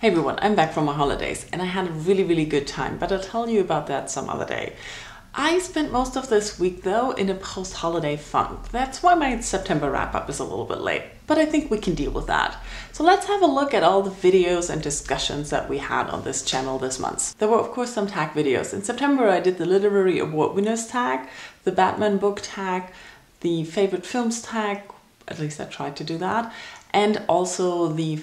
Hey everyone, I'm back from my holidays and I had a really good time, but I'll tell you about that some other day. I spent most of this week though in a post-holiday funk. That's why my September wrap-up is a little bit late, but I think we can deal with that. So let's have a look at all the videos and discussions that we had on this channel this month. There were of course some tag videos. In September I did the Literary Award Winners tag, the Batman book tag, the Favorite Films tag, at least I tried to do that, and also the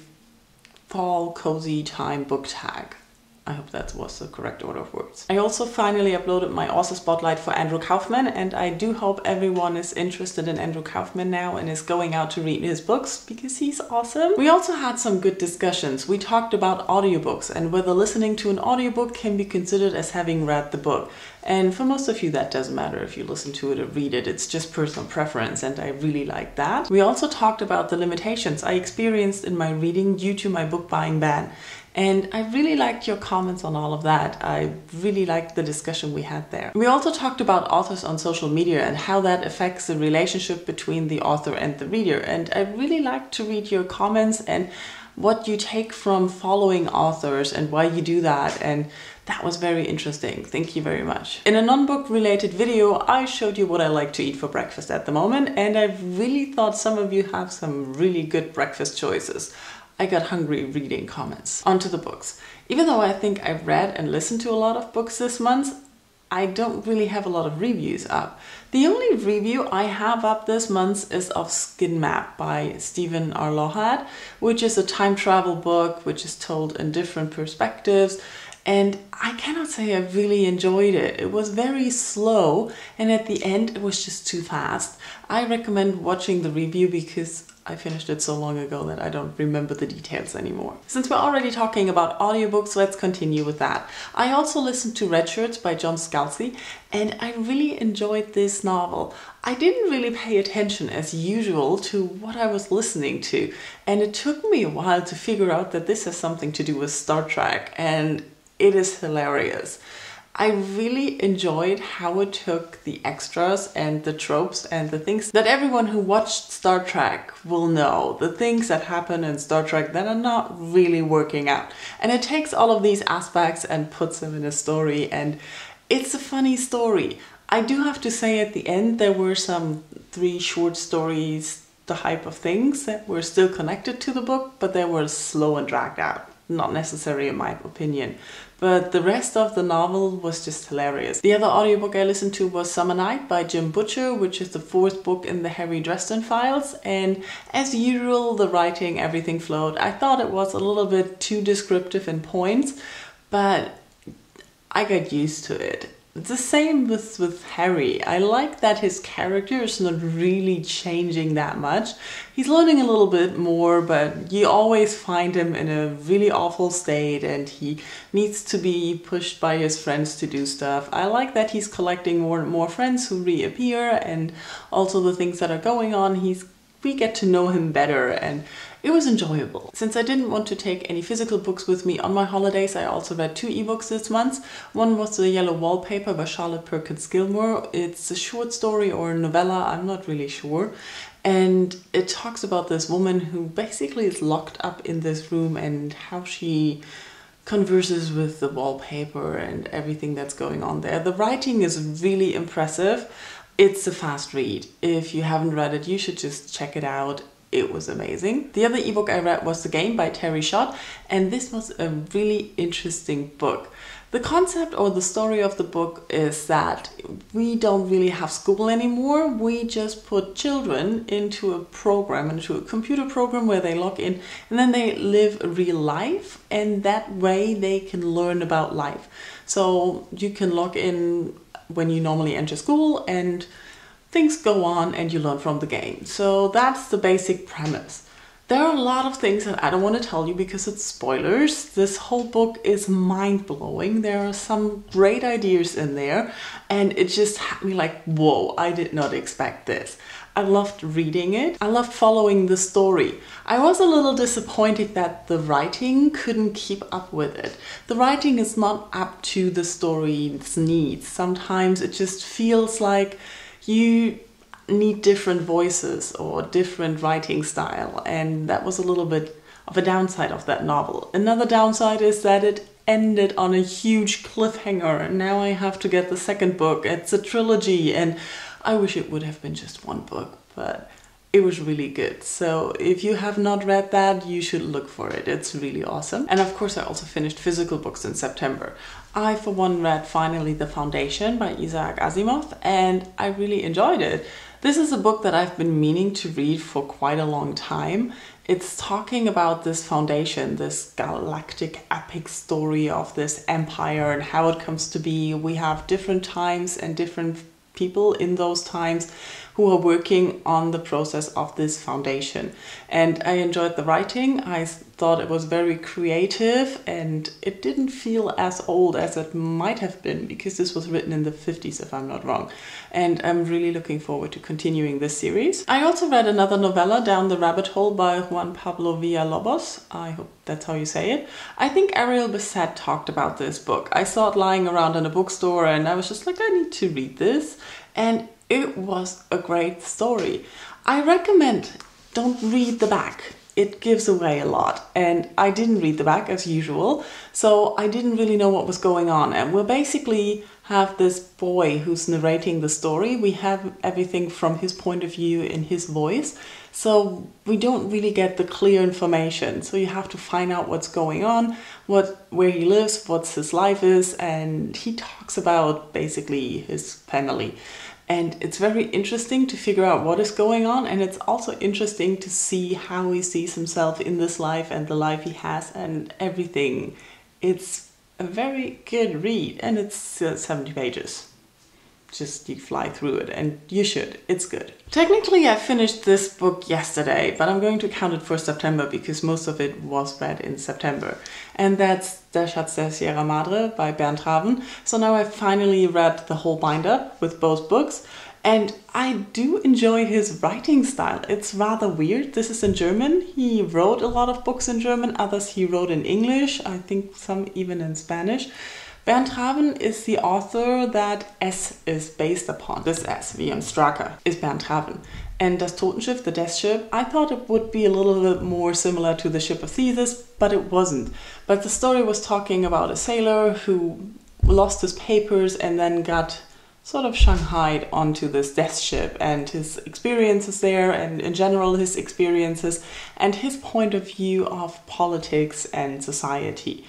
Fall Cozy Time book tag. I hope that was the correct order of words. I also finally uploaded my author spotlight for Andrew Kaufman, and I do hope everyone is interested in Andrew Kaufman now and is going out to read his books because he's awesome. We also had some good discussions. We talked about audiobooks and whether listening to an audiobook can be considered as having read the book. And for most of you that doesn't matter if you listen to it or read it, it's just personal preference, and I really like that. We also talked about the limitations I experienced in my reading due to my book buying ban. And I really liked your comments on all of that. I really liked the discussion we had there. We also talked about authors on social media and how that affects the relationship between the author and the reader. And I really like to read your comments and what you take from following authors and why you do that. And that was very interesting. Thank you very much. In a non-book related video, I showed you what I like to eat for breakfast at the moment. And I really thought some of you have some really good breakfast choices. I got hungry reading comments. Onto the books. Even though I think I've read and listened to a lot of books this month, I don't really have a lot of reviews up. The only review I have up this month is of Skin Map by Stephen R. Lohad, which is a time travel book which is told in different perspectives. And I cannot say I really enjoyed it. It was very slow, and at the end it was just too fast. I recommend watching the review because I finished it so long ago that I don't remember the details anymore. Since we're already talking about audiobooks, let's continue with that. I also listened to Redshirt by John Scalzi, and I really enjoyed this novel. I didn't really pay attention as usual to what I was listening to, and it took me a while to figure out that this has something to do with Star Trek, and it is hilarious. I really enjoyed how it took the extras and the tropes and the things that everyone who watched Star Trek will know. The things that happen in Star Trek that are not really working out. And it takes all of these aspects and puts them in a story, and it's a funny story. I do have to say at the end there were some 3 short stories type of things that were still connected to the book, but they were slow and dragged out. Not necessary in my opinion, but the rest of the novel was just hilarious. The other audiobook I listened to was Summer Night by Jim Butcher, which is the 4th book in the Harry Dresden files, and as usual the writing, everything flowed. I thought it was a little bit too descriptive in points, but I got used to it. It's the same with Harry. I like that his character is not really changing that much. He's learning a little bit more, but you always find him in a really awful state and he needs to be pushed by his friends to do stuff. I like that he's collecting more and more friends who reappear, and also the things that are going on. We get to know him better, and it was enjoyable. Since I didn't want to take any physical books with me on my holidays, I also read 2 ebooks this month. One was the Yellow Wallpaper by Charlotte Perkins Gilmore. It's a short story or a novella, I'm not really sure. And it talks about this woman who basically is locked up in this room and how she converses with the wallpaper and everything that's going on there. The writing is really impressive. It's a fast read. If you haven't read it, you should just check it out. It was amazing. The other ebook I read was The Game by Terry Schott, and this was a really interesting book. The concept or the story of the book is that we don't really have school anymore. We just put children into a program, into a computer program where they log in and then they live real life, and that way they can learn about life. So you can log in when you normally enter school and things go on and you learn from the game. So that's the basic premise. There are a lot of things that I don't want to tell you because it's spoilers. This whole book is mind-blowing. There are some great ideas in there, and it just had me like, whoa, I did not expect this. I loved reading it. I loved following the story. I was a little disappointed that the writing couldn't keep up with it. The writing is not up to the story's needs. Sometimes it just feels like you need different voices or different writing style, and that was a little bit of a downside of that novel. Another downside is that it ended on a huge cliffhanger, and now I have to get the second book. It's a trilogy, and I wish it would have been just one book, but it was really good. So if you have not read that, you should look for it. It's really awesome. And of course, I also finished physical books in September. I, for one, read finally The Foundation by Isaac Asimov, and I really enjoyed it. This is a book that I've been meaning to read for quite a long time. It's talking about this foundation, this galactic epic story of this empire and how it comes to be. We have different times and different people in those times who are working on the process of this foundation. And I enjoyed the writing. I thought it was very creative, and it didn't feel as old as it might have been, because this was written in the 50s, if I'm not wrong. And I'm really looking forward to continuing this series. I also read another novella, Down the Rabbit Hole, by Juan Pablo Villalobos. I hope that's how you say it. I think Ariel Bissett talked about this book. I saw it lying around in a bookstore, and I was just like, I need to read this. And it was a great story. I recommend don't read the back. It gives away a lot, and I didn't read the back as usual, so I didn't really know what was going on. And we'll basically have this boy who's narrating the story. We have everything from his point of view in his voice, so we don't really get the clear information. So you have to find out what's going on, where he lives, what his life is, and he talks about basically his family. And it's very interesting to figure out what is going on, and it's also interesting to see how he sees himself in this life and the life he has and everything. It's a very good read, and it's 70 pages. Just you fly through it, and you should. It's good. Technically, I finished this book yesterday, but I'm going to count it for September because most of it was read in September. And that's Der Schatz der Sierra Madre by Bernd Raven. So now I've finally read the whole binder with both books, and I do enjoy his writing style. It's rather weird. This is in German. He wrote a lot of books in German, others he wrote in English, I think some even in Spanish. Bernd Raven is the author that S is based upon. This S, wie im Straka, is Bernd Raven. And Das Totenschiff, the Death Ship, I thought it would be a little bit more similar to the Ship of Theseus, but it wasn't. But the story was talking about a sailor who lost his papers and then got sort of shanghaied onto this death ship, and his experiences there, and in general his experiences and his point of view of politics and society.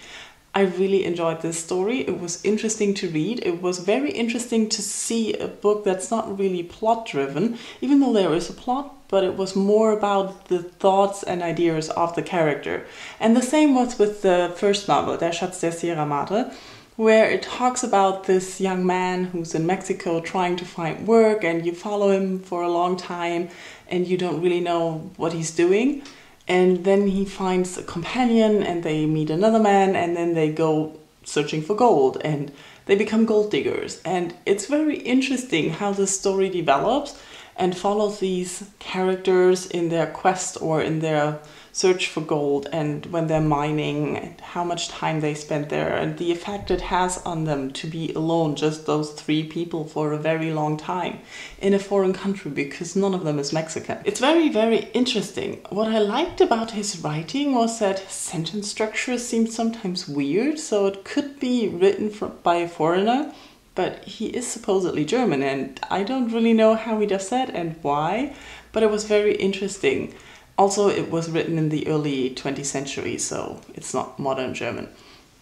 I really enjoyed this story. It was interesting to read. It was very interesting to see a book that's not really plot driven, even though there is a plot, but it was more about the thoughts and ideas of the character. And the same was with the first novel, Der Schatz der Sierra Madre, where it talks about this young man who's in Mexico trying to find work, and you follow him for a long time and you don't really know what he's doing. And then he finds a companion, and they meet another man, and then they go searching for gold, and they become gold diggers. And it's very interesting how the story develops and follows these characters in their quest or in their search for gold, and when they're mining, and how much time they spend there, and the effect it has on them to be alone, just those three people for a very long time in a foreign country, because none of them is Mexican. It's very, very interesting. What I liked about his writing was that his sentence structure seemed sometimes weird, so it could be written by a foreigner, but he is supposedly German, and I don't really know how he does that and why, but it was very interesting. Also, it was written in the early 20th century, so it's not modern German.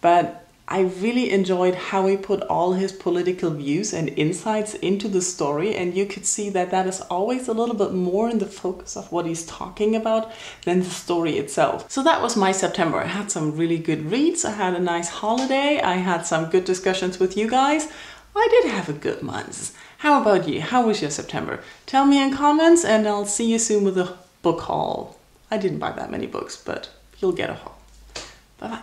But I really enjoyed how he put all his political views and insights into the story, and you could see that that is always a little bit more in the focus of what he's talking about than the story itself. So that was my September. I had some really good reads, I had a nice holiday, I had some good discussions with you guys. I did have a good month. How about you? How was your September? Tell me in comments, and I'll see you soon with a book haul. I didn't buy that many books, but you'll get a haul. Bye-bye.